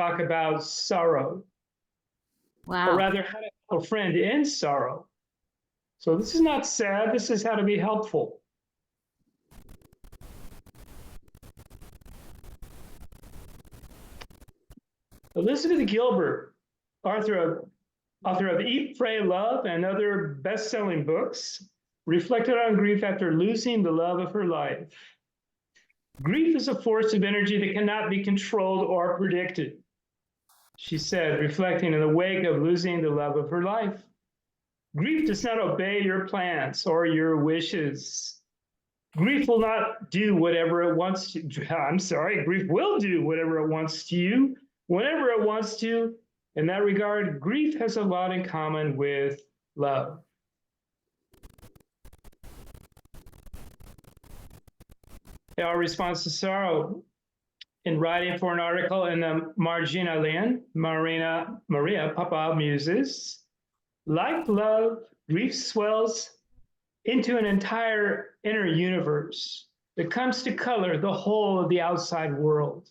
talk about sorrow, or Wow. rather, how to help a friend in sorrow. So this is not sad, this is how to be helpful. Elizabeth Gilbert, author of Eat, Pray, Love, and other best-selling books, reflected on grief after losing the love of her life. Grief is a force of energy that cannot be controlled or predicted, she said, reflecting in the wake of losing the love of her life. Grief does not obey your plans or your wishes. Grief will not do whatever it wants to. I'm sorry, grief will do whatever it wants to you, whenever it wants to. In that regard, grief has a lot in common with love. Our response to sorrow. In writing for an article in the Marginalia, Maria Popov muses, like love, grief swells into an entire inner universe that comes to color the whole of the outside world.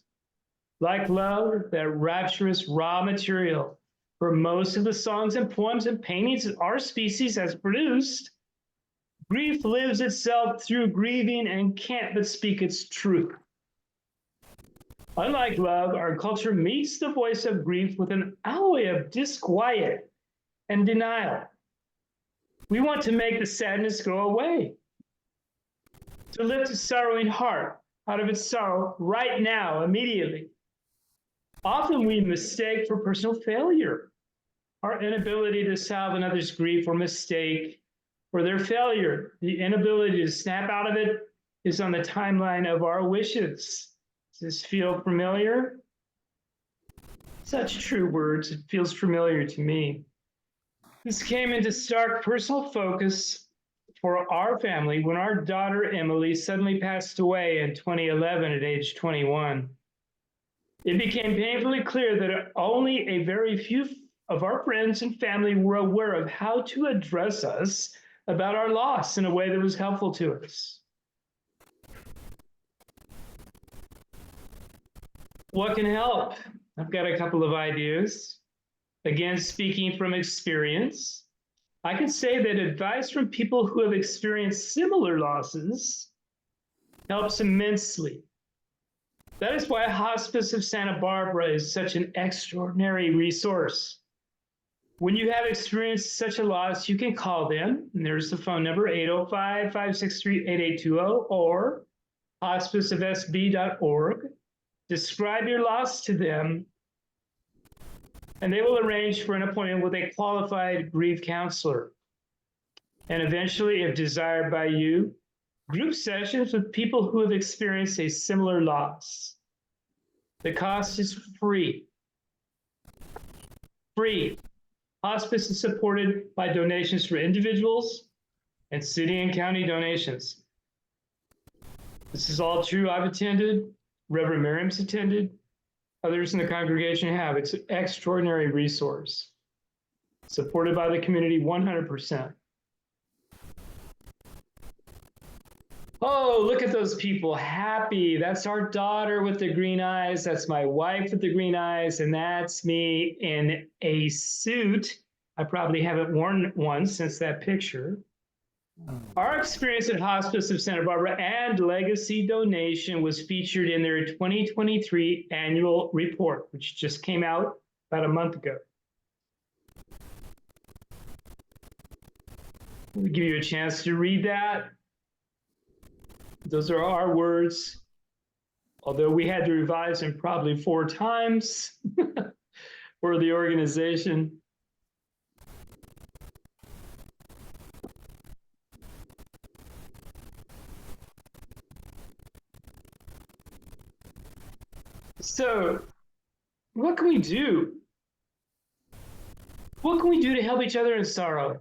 Like love, that rapturous raw material for most of the songs and poems and paintings that our species has produced, grief lives itself through grieving and can't but speak its truth. Unlike love, our culture meets the voice of grief with an alloy of disquiet and denial. We want to make the sadness go away, to lift a sorrowing heart out of its sorrow right now, immediately. Often we mistake for personal failure our inability to solve another's grief or mistake for their failure. The inability to snap out of it is on the timeline of our wishes. Does this feel familiar? Such true words. It feels familiar to me. This came into stark personal focus for our family when our daughter Emily suddenly passed away in 2011 at age 21. It became painfully clear that only a very few of our friends and family were aware of how to address us about our loss in a way that was helpful to us. What can help? I've got a couple of ideas. Again, speaking from experience, I can say that advice from people who have experienced similar losses helps immensely. That is why Hospice of Santa Barbara is such an extraordinary resource. When you have experienced such a loss, you can call them. And there's the phone number, 805-563-8820, or hospiceofsb.org. Describe your loss to them, and they will arrange for an appointment with a qualified grief counselor. And eventually, if desired by you, group sessions with people who have experienced a similar loss. The cost is free. Free. Hospice is supported by donations for individuals and city and county donations. This is all true. I've attended. Reverend Merriam's attended. Others in the congregation have. It's an extraordinary resource, supported by the community 100%. Oh, look at those people, happy. That's our daughter with the green eyes. That's my wife with the green eyes. And that's me in a suit. I probably haven't worn one since that picture. Our experience at Hospice of Santa Barbara and legacy donation was featured in their 2023 annual report, which just came out about a month ago. We'll give you a chance to read that. Those are our words, although we had to revise them probably 4 times for the organization. So, what can we do? What can we do to help each other in sorrow?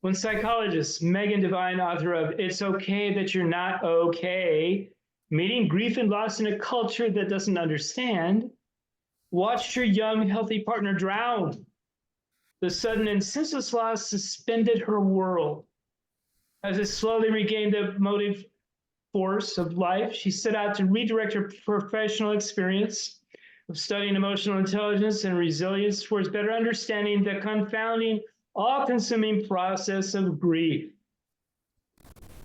When psychologist Megan Devine, author of It's Okay That You're Not Okay, Meeting Grief and Loss in a Culture That Doesn't Understand, watched her young, healthy partner drown. The sudden and senseless loss suspended her world. As it slowly regained the motive force of life, she set out to redirect her professional experience of studying emotional intelligence and resilience towards better understanding the confounding, all-consuming process of grief.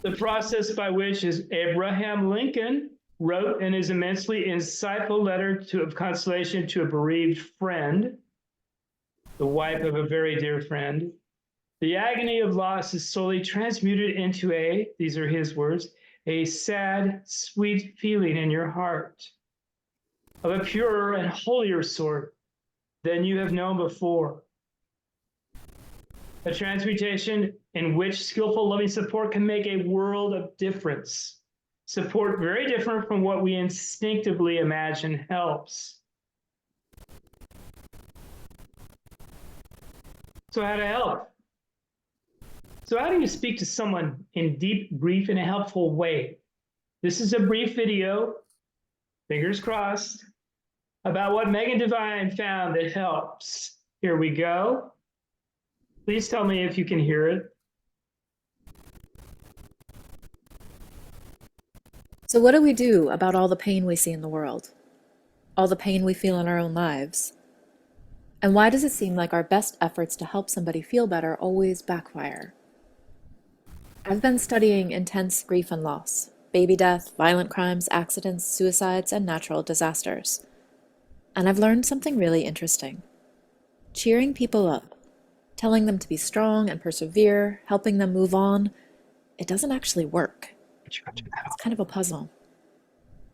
The process by which, as Abraham Lincoln wrote in his immensely insightful letter of consolation to a bereaved friend, the wife of a very dear friend, the agony of loss is slowly transmuted into these are his words, a sad, sweet feeling in your heart of a purer and holier sort than you have known before. A transmutation in which skillful, loving support can make a world of difference. Support very different from what we instinctively imagine helps. So how to help? So how do you speak to someone in deep grief in a helpful way? This is a brief video, fingers crossed, about what Megan Devine found that helps. Here we go. Please tell me if you can hear it. So what do we do about all the pain we see in the world? All the pain we feel in our own lives? And why does it seem like our best efforts to help somebody feel better always backfire? I've been studying intense grief and loss, baby death, violent crimes, accidents, suicides, and natural disasters. And I've learned something really interesting. Cheering people up, telling them to be strong and persevere, helping them move on, it doesn't actually work. It's kind of a puzzle.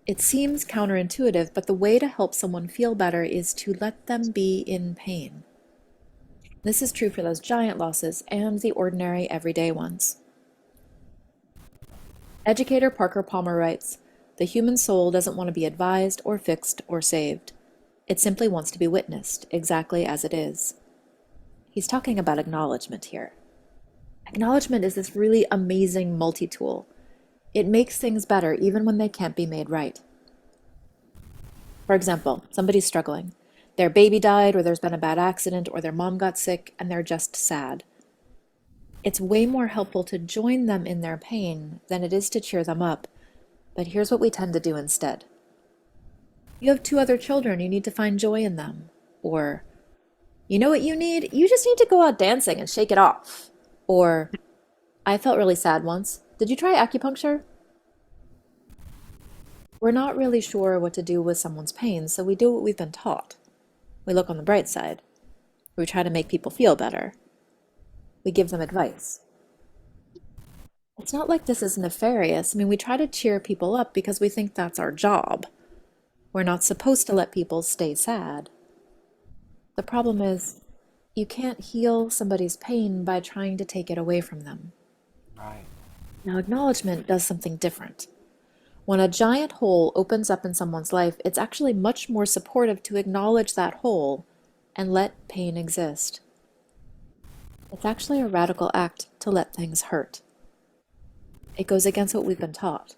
It seems counterintuitive, but the way to help someone feel better is to let them be in pain. This is true for those giant losses and the ordinary, everyday ones. Educator Parker Palmer writes, "The human soul doesn't want to be advised or fixed or saved. It simply wants to be witnessed, exactly as it is." He's talking about acknowledgement here. Acknowledgement is this really amazing multi-tool. It makes things better even when they can't be made right. For example, somebody's struggling. Their baby died, or there's been a bad accident, or their mom got sick, and they're just sad. It's way more helpful to join them in their pain than it is to cheer them up, but here's what we tend to do instead. You have 2 other children, you need to find joy in them. Or, you know what you need? You just need to go out dancing and shake it off. Or, I felt really sad once. Did you try acupuncture? We're not really sure what to do with someone's pain, so we do what we've been taught. We look on the bright side. We try to make people feel better. We give them advice. It's not like this is nefarious. I mean, we try to cheer people up because we think that's our job. We're not supposed to let people stay sad. The problem is, you can't heal somebody's pain by trying to take it away from them. Right. Now, acknowledgement does something different. When a giant hole opens up in someone's life, it's actually much more supportive to acknowledge that hole and let pain exist. It's actually a radical act to let things hurt. It goes against what we've been taught.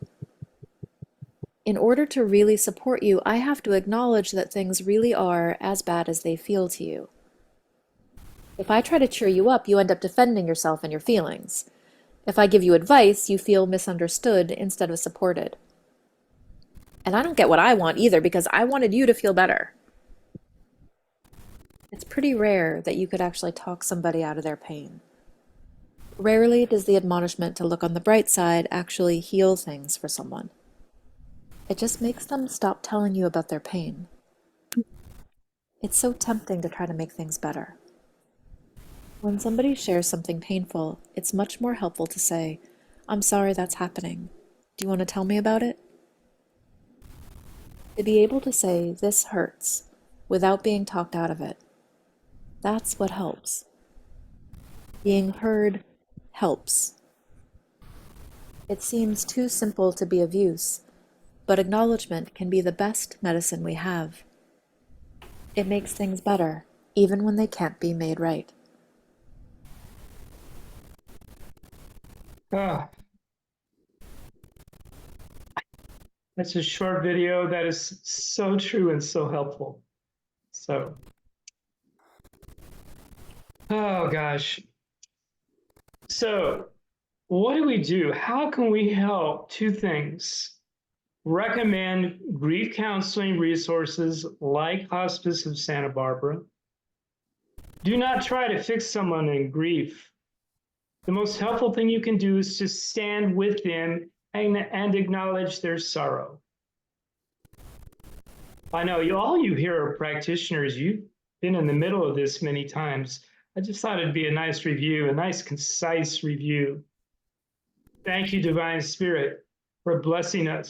In order to really support you, I have to acknowledge that things really are as bad as they feel to you. If I try to cheer you up, you end up defending yourself and your feelings. If I give you advice, you feel misunderstood instead of supported. And I don't get what I want either, because I wanted you to feel better. It's pretty rare that you could actually talk somebody out of their pain. Rarely does the admonishment to look on the bright side actually heal things for someone. It just makes them stop telling you about their pain. It's so tempting to try to make things better. When somebody shares something painful, it's much more helpful to say, "I'm sorry that's happening. Do you want to tell me about it?" To be able to say, "This hurts," without being talked out of it, that's what helps. Being heard helps. It seems too simple to be of use, but acknowledgement can be the best medicine we have. It makes things better, even when they can't be made right. Ah, that's a short video that is so true and so helpful. So, oh gosh. So, what do we do? How can we help? 2 things. recommend grief counseling resources like Hospice of Santa Barbara. Do not try to fix someone in grief. The most helpful thing you can do is to stand with them and acknowledge their sorrow. I know all you here are practitioners. You've been in the middle of this many times. I just thought it'd be a nice review, a nice, concise review. Thank you, Divine Spirit, for blessing us